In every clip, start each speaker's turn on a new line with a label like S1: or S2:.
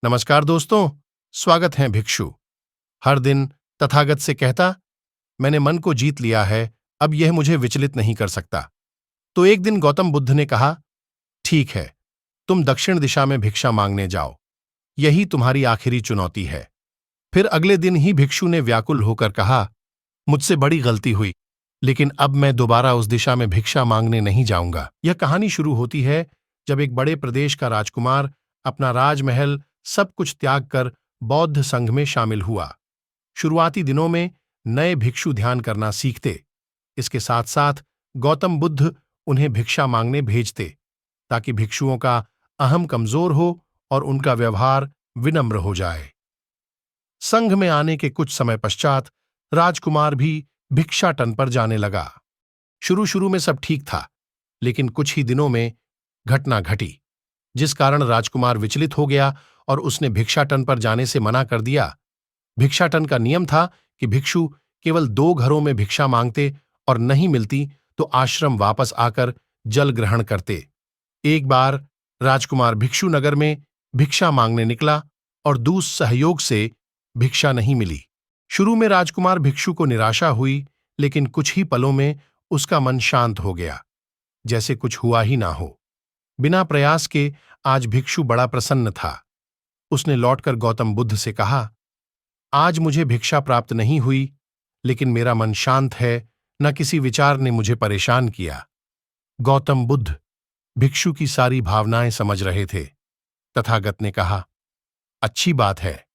S1: नमस्कार दोस्तों, स्वागत है भिक्षु। हर दिन तथागत से कहता, मैंने मन को जीत लिया है, अब यह मुझे विचलित नहीं कर सकता। तो एक दिन गौतम बुद्ध ने कहा, ठीक है, तुम दक्षिण दिशा में भिक्षा मांगने जाओ, यही तुम्हारी आखिरी चुनौती है। फिर अगले दिन ही भिक्षु ने व्याकुल होकर कहा, मुझसे बड़ी गलती हुई, लेकिन अब मैं दोबारा उस दिशा में भिक्षा मांगने नहीं जाऊंगा। यह कहानी शुरू होती है जब एक बड़े प्रदेश का राजकुमार अपना राजमहल सब कुछ त्याग कर बौद्ध संघ में शामिल हुआ। शुरुआती दिनों में नए भिक्षु ध्यान करना सीखते। इसके साथ साथ गौतम बुद्ध उन्हें भिक्षा मांगने भेजते, ताकि भिक्षुओं का अहम कमजोर हो और उनका व्यवहार विनम्र हो जाए। संघ में आने के कुछ समय पश्चात राजकुमार भी भिक्षाटन पर जाने लगा। शुरू शुरू में सब ठीक था, लेकिन कुछ ही दिनों में घटना घटी, जिस कारण राजकुमार विचलित हो गया और उसने भिक्षाटन पर जाने से मना कर दिया। भिक्षाटन का नियम था कि भिक्षु केवल 2 घरों में भिक्षा मांगते और नहीं मिलती तो आश्रम वापस आकर जल ग्रहण करते। एक बार राजकुमार भिक्षु नगर में भिक्षा मांगने निकला और दूर सहयोग से भिक्षा नहीं मिली। शुरू में राजकुमार भिक्षु को निराशा हुई, लेकिन कुछ ही पलों में उसका मन शांत हो गया, जैसे कुछ हुआ ही ना हो। बिना प्रयास के आज भिक्षु बड़ा प्रसन्न था। उसने लौटकर गौतम बुद्ध से कहा, आज मुझे भिक्षा प्राप्त नहीं हुई, लेकिन मेरा मन शांत है, न किसी विचार ने मुझे परेशान किया। गौतम बुद्ध भिक्षु की सारी भावनाएं समझ रहे थे। तथागत ने कहा, अच्छी बात है,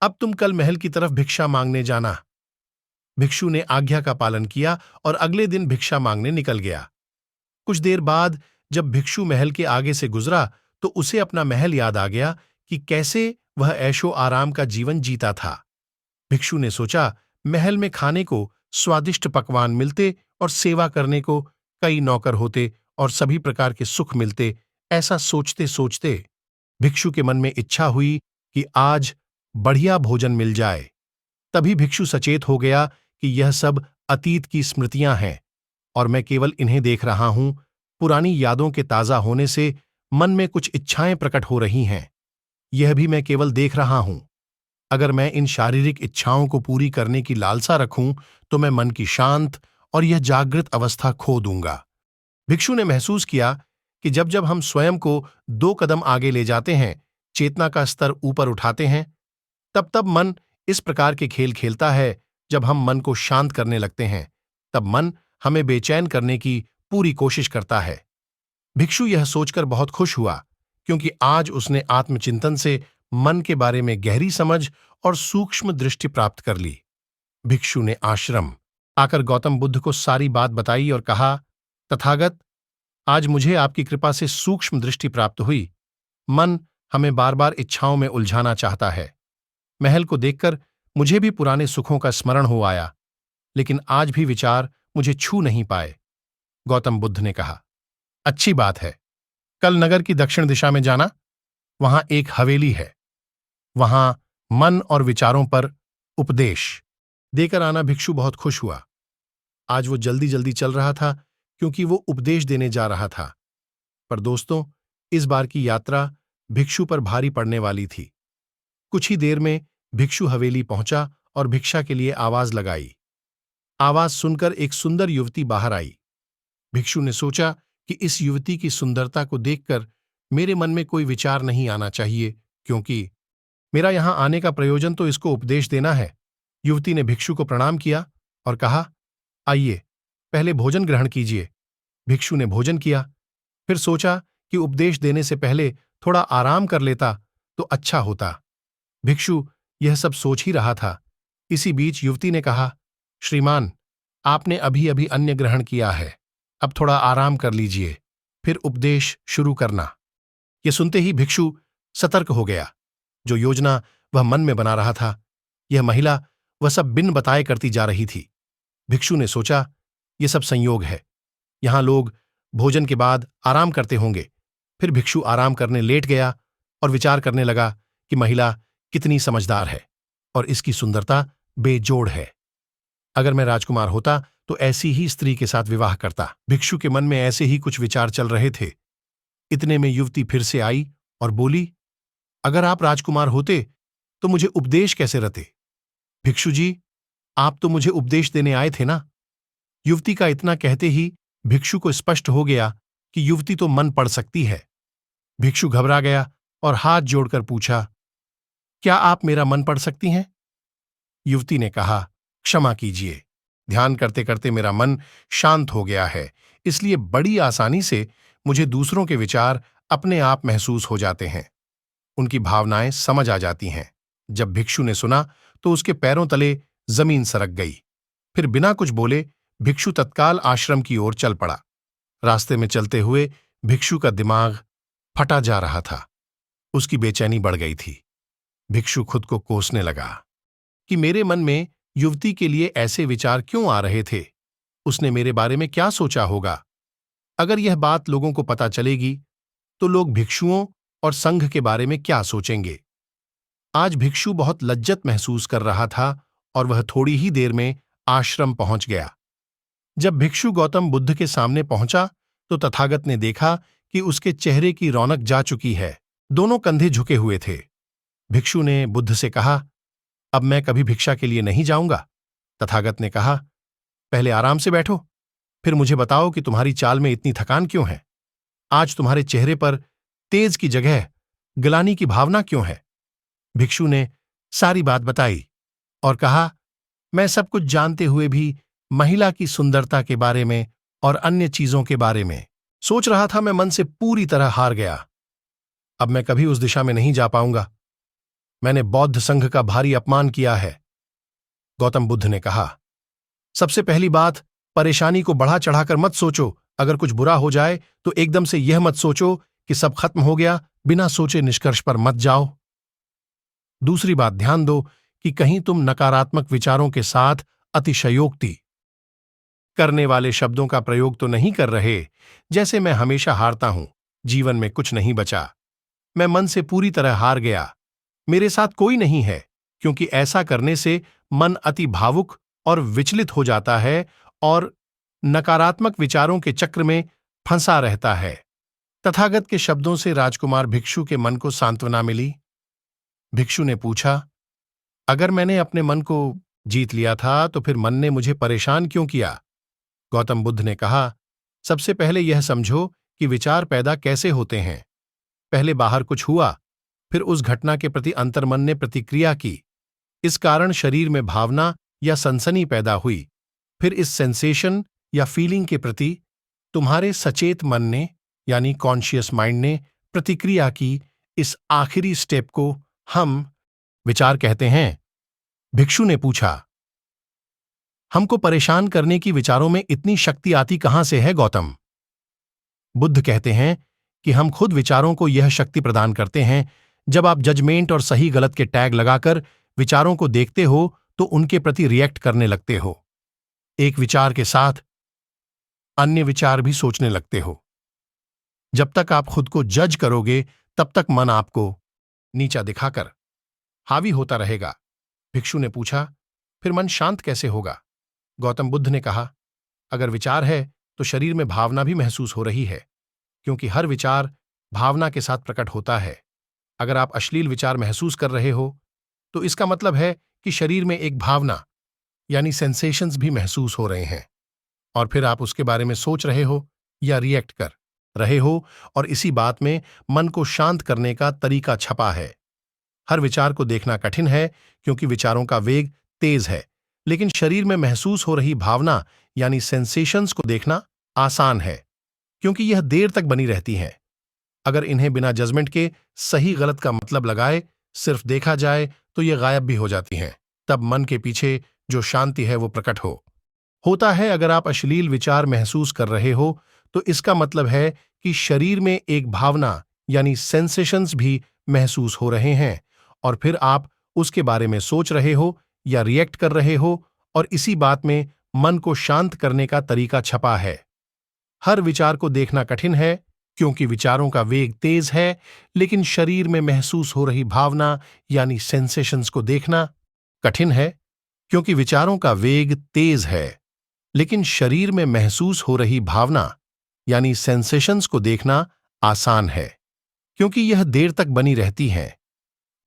S1: अब तुम कल महल की तरफ भिक्षा मांगने जाना। भिक्षु ने आज्ञा का पालन किया और अगले दिन भिक्षा मांगने निकल गया। कुछ देर बाद जब भिक्षु महल के आगे से गुजरा तो उसे अपना महल याद आ गया कि कैसे वह ऐशो आराम का जीवन जीता था। भिक्षु ने सोचा, महल में खाने को स्वादिष्ट पकवान मिलते और सेवा करने को कई नौकर होते और सभी प्रकार के सुख मिलते। ऐसा सोचते सोचते भिक्षु के मन में इच्छा हुई कि आज बढ़िया भोजन मिल जाए। तभी भिक्षु सचेत हो गया कि यह सब अतीत की स्मृतियां हैं और मैं केवल इन्हें देख रहा हूं। पुरानी यादों के ताजा होने से मन में कुछ इच्छाएं प्रकट हो रही हैं। यह भी मैं केवल देख रहा हूं। अगर मैं इन शारीरिक इच्छाओं को पूरी करने की लालसा रखूं तो मैं मन की शांत और यह जागृत अवस्था खो दूंगा। भिक्षु ने महसूस किया कि जब जब हम स्वयं को 2 कदम आगे ले जाते हैं, चेतना का स्तर ऊपर उठाते हैं, तब तब मन इस प्रकार के खेल खेलता है। जब हम मन को शांत करने लगते हैं, तब मन हमें बेचैन करने की पूरी कोशिश करता है। भिक्षु यह सोचकर बहुत खुश हुआ, क्योंकि आज उसने आत्मचिंतन से मन के बारे में गहरी समझ और सूक्ष्म दृष्टि प्राप्त कर ली। भिक्षु ने आश्रम आकर गौतम बुद्ध को सारी बात बताई और कहा, तथागत, आज मुझे आपकी कृपा से सूक्ष्म दृष्टि प्राप्त हुई। मन हमें बार बार इच्छाओं में उलझाना चाहता है। महल को देखकर मुझे भी पुराने सुखों का स्मरण हो आया, लेकिन आज भी विचार मुझे छू नहीं पाए। गौतम बुद्ध ने कहा, अच्छी बात है, कल नगर की दक्षिण दिशा में जाना, वहां एक हवेली है, वहां मन और विचारों पर उपदेश देकर आना। भिक्षु बहुत खुश हुआ। आज वो जल्दी जल्दी चल रहा था, क्योंकि वो उपदेश देने जा रहा था। पर दोस्तों, इस बार की यात्रा भिक्षु पर भारी पड़ने वाली थी। कुछ ही देर में भिक्षु हवेली पहुंचा और भिक्षा के लिए आवाज लगाई। आवाज सुनकर एक सुंदर युवती बाहर आई। भिक्षु ने सोचा कि इस युवती की सुंदरता को देखकर मेरे मन में कोई विचार नहीं आना चाहिए, क्योंकि मेरा यहां आने का प्रयोजन तो इसको उपदेश देना है। युवती ने भिक्षु को प्रणाम किया और कहा, आइए, पहले भोजन ग्रहण कीजिए। भिक्षु ने भोजन किया, फिर सोचा कि उपदेश देने से पहले थोड़ा आराम कर लेता तो अच्छा होता। भिक्षु यह सब सोच ही रहा था। इसी बीच युवती ने कहा, श्रीमान, आपने अभी अभी अन्न ग्रहण किया है, अब थोड़ा आराम कर लीजिए, फिर उपदेश शुरू करना। यह सुनते ही भिक्षु सतर्क हो गया। जो योजना वह मन में बना रहा था, यह महिला वह सब बिन बताए करती जा रही थी। भिक्षु ने सोचा, यह सब संयोग है, यहां लोग भोजन के बाद आराम करते होंगे। फिर भिक्षु आराम करने लेट गया और विचार करने लगा कि महिला कितनी समझदार है और इसकी सुंदरता बेजोड़ है। अगर मैं राजकुमार होता तो ऐसी ही स्त्री के साथ विवाह करता। भिक्षु के मन में ऐसे ही कुछ विचार चल रहे थे। इतने में युवती फिर से आई और बोली, अगर आप राजकुमार होते तो मुझे उपदेश कैसे रते? भिक्षु जी, आप तो मुझे उपदेश देने आए थे ना? युवती का इतना कहते ही भिक्षु को स्पष्ट हो गया कि युवती तो मन पढ़ सकती है। भिक्षु घबरा गया और हाथ जोड़कर पूछा, क्या आप मेरा मन पढ़ सकती हैं? युवती ने कहा, क्षमा कीजिए, ध्यान करते करते मेरा मन शांत हो गया है, इसलिए बड़ी आसानी से मुझे दूसरों के विचार अपने आप महसूस हो जाते हैं। उनकी भावनाएं समझ आ जाती हैं। जब भिक्षु ने सुना तो उसके पैरों तले जमीन सरक गई। फिर बिना कुछ बोले भिक्षु तत्काल आश्रम की ओर चल पड़ा। रास्ते में चलते हुए भिक्षु का दिमाग फटा जा रहा था। उसकी बेचैनी बढ़ गई थी। भिक्षु खुद को कोसने लगा कि मेरे मन में युवती के लिए ऐसे विचार क्यों आ रहे थे। उसने मेरे बारे में क्या सोचा होगा? अगर यह बात लोगों को पता चलेगी तो लोग भिक्षुओं और संघ के बारे में क्या सोचेंगे? आज भिक्षु बहुत लज्जत महसूस कर रहा था और वह थोड़ी ही देर में आश्रम पहुंच गया। जब भिक्षु गौतम बुद्ध के सामने पहुंचा तो तथागत ने देखा कि उसके चेहरे की रौनक जा चुकी है। दोनों कंधे झुके हुए थे। भिक्षु ने बुद्ध से कहा, अब मैं कभी भिक्षा के लिए नहीं जाऊंगा। तथागत ने कहा, पहले आराम से बैठो, फिर मुझे बताओ कि तुम्हारी चाल में इतनी थकान क्यों है? आज तुम्हारे चेहरे पर तेज की जगह ग्लानि की भावना क्यों है? भिक्षु ने सारी बात बताई और कहा, मैं सब कुछ जानते हुए भी महिला की सुंदरता के बारे में और अन्य चीजों के बारे में सोच रहा था। मैं मन से पूरी तरह हार गया। अब मैं कभी उस दिशा में नहीं जा पाऊंगा। मैंने बौद्ध संघ का भारी अपमान किया है। गौतम बुद्ध ने कहा, सबसे पहली बात, परेशानी को बढ़ा चढ़ाकर मत सोचो। अगर कुछ बुरा हो जाए तो एकदम से यह मत सोचो कि सब खत्म हो गया। बिना सोचे निष्कर्ष पर मत जाओ। दूसरी बात, ध्यान दो कि कहीं तुम नकारात्मक विचारों के साथ अतिशयोक्ति करने वाले शब्दों का प्रयोग तो नहीं कर रहे, जैसे मैं हमेशा हारता हूं, जीवन में कुछ नहीं बचा, मैं मन से पूरी तरह हार गया, मेरे साथ कोई नहीं है, क्योंकि ऐसा करने से मन अति भावुक और विचलित हो जाता है और नकारात्मक विचारों के चक्र में फंसा रहता है। तथागत के शब्दों से राजकुमार भिक्षु के मन को सांत्वना मिली। भिक्षु ने पूछा, अगर मैंने अपने मन को जीत लिया था तो फिर मन ने मुझे परेशान क्यों किया? गौतम बुद्ध ने कहा, सबसे पहले यह समझो कि विचार पैदा कैसे होते हैं। पहले बाहर कुछ हुआ, फिर उस घटना के प्रति अंतर्मन ने प्रतिक्रिया की। इस कारण शरीर में भावना या सनसनी पैदा हुई। फिर इस सेंसेशन या फीलिंग के प्रति तुम्हारे सचेत मन ने यानी कॉन्शियस माइंड ने प्रतिक्रिया की। इस आखिरी स्टेप को हम विचार कहते हैं। भिक्षु ने पूछा, हमको परेशान करने की विचारों में इतनी शक्ति आती कहां से है गौतम? बुद्ध कहते हैं कि हम खुद विचारों को यह शक्ति प्रदान करते हैं। जब आप जजमेंट और सही गलत के टैग लगाकर विचारों को देखते हो तो उनके प्रति रिएक्ट करने लगते हो। एक विचार के साथ अन्य विचार भी सोचने लगते हो। जब तक आप खुद को जज करोगे तब तक मन आपको नीचा दिखाकर हावी होता रहेगा। भिक्षु ने पूछा, फिर मन शांत कैसे होगा? गौतम बुद्ध ने कहा, अगर विचार है तो शरीर में भावना भी महसूस हो रही है, क्योंकि हर विचार भावना के साथ प्रकट होता है। अगर आप अश्लील विचार महसूस कर रहे हो तो इसका मतलब है कि शरीर में एक भावना यानी सेंसेशंस भी महसूस हो रहे हैं, और फिर आप उसके बारे में सोच रहे हो या रिएक्ट कर रहे हो, और इसी बात में मन को शांत करने का तरीका छपा है। हर विचार को देखना कठिन है क्योंकि विचारों का वेग तेज है, लेकिन शरीर में महसूस हो रही भावना यानी सेंसेशंस को देखना आसान है, क्योंकि यह देर तक बनी रहती हैं। अगर इन्हें बिना जजमेंट के सही गलत का मतलब लगाए सिर्फ देखा जाए तो ये गायब भी हो जाती हैं। तब मन के पीछे जो शांति है वो प्रकट होता है। अगर आप अश्लील विचार महसूस कर रहे हो तो इसका मतलब है कि शरीर में एक भावना यानी सेंसेशंस भी महसूस हो रहे हैं, और फिर आप उसके बारे में सोच रहे हो या रिएक्ट कर रहे हो, और इसी बात में मन को शांत करने का तरीका छपा है। हर विचार को देखना कठिन है क्योंकि विचारों का वेग तेज है, लेकिन शरीर में महसूस हो रही भावना यानी सेंसेशंस को देखना कठिन है क्योंकि विचारों का वेग तेज है, लेकिन शरीर में महसूस हो रही भावना यानी सेंसेशंस को देखना आसान है, क्योंकि यह देर तक बनी रहती हैं।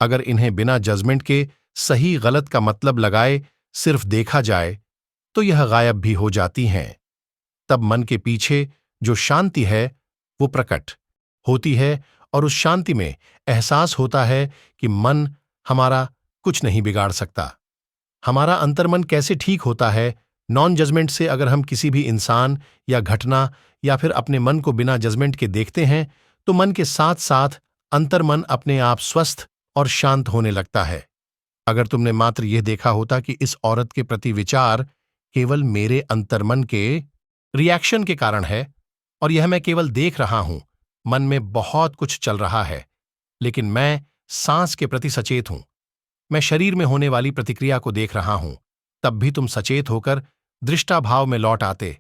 S1: अगर इन्हें बिना जजमेंट के सही गलत का मतलब लगाए सिर्फ देखा जाए तो यह गायब भी हो जाती हैं। तब मन के पीछे जो शांति है वो प्रकट होती है और उस शांति में एहसास होता है कि मन हमारा कुछ नहीं बिगाड़ सकता। हमारा अंतर्मन कैसे ठीक होता है? नॉन जजमेंट से अगर हम किसी भी इंसान या घटना या फिर अपने मन को बिना जजमेंट के देखते हैं तो मन के साथ साथ अंतर्मन अपने आप स्वस्थ और शांत होने लगता है। अगर तुमने मात्र यह देखा होता कि इस औरत के प्रति विचार केवल मेरे अंतर्मन के रिएक्शन के कारण है और यह मैं केवल देख रहा हूं, मन में बहुत कुछ चल रहा है, लेकिन मैं सांस के प्रति सचेत हूं, मैं शरीर में होने वाली प्रतिक्रिया को देख रहा हूं, तब भी तुम सचेत होकर दृष्टाभाव में लौट आते।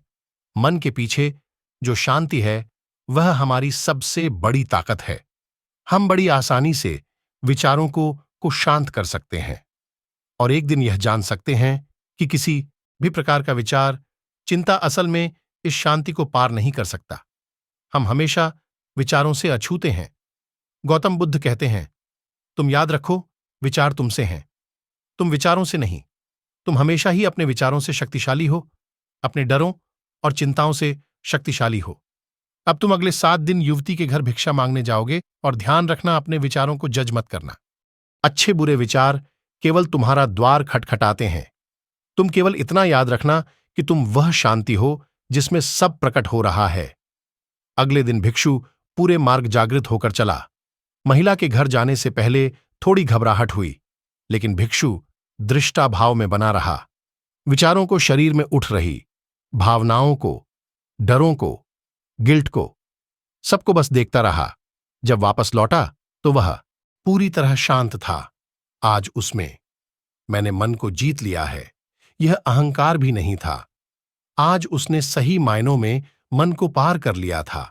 S1: मन के पीछे जो शांति है वह हमारी सबसे बड़ी ताकत है। हम बड़ी आसानी से विचारों को शांत कर सकते हैं और एक दिन यह जान सकते हैं कि किसी भी प्रकार का विचार, चिंता असल में इस शांति को पार नहीं कर सकता। हम हमेशा विचारों से अछूते हैं। गौतम बुद्ध कहते हैं, तुम याद रखो, विचार तुमसे हैं, तुम विचारों से नहीं। तुम हमेशा ही अपने विचारों से शक्तिशाली हो, अपने डरों और चिंताओं से शक्तिशाली हो। अब तुम अगले 7 दिन युवती के घर भिक्षा मांगने जाओगे और ध्यान रखना, अपने विचारों को जज मत करना। अच्छे बुरे विचार केवल तुम्हारा द्वार खटखटाते हैं। तुम केवल इतना याद रखना कि तुम वह शांति हो जिसमें सब प्रकट हो रहा है। अगले दिन भिक्षु पूरे मार्ग जागृत होकर चला। महिला के घर जाने से पहले थोड़ी घबराहट हुई, लेकिन भिक्षु दृष्टाभाव में बना रहा। विचारों को शरीर में उठ रही भावनाओं को, डरों को, गिल्ट को, सबको बस देखता रहा। जब वापस लौटा तो वह पूरी तरह शांत था। आज उसमें मैंने मन को जीत लिया है, यह अहंकार भी नहीं था। आज उसने सही मायनों में मन को पार कर लिया था।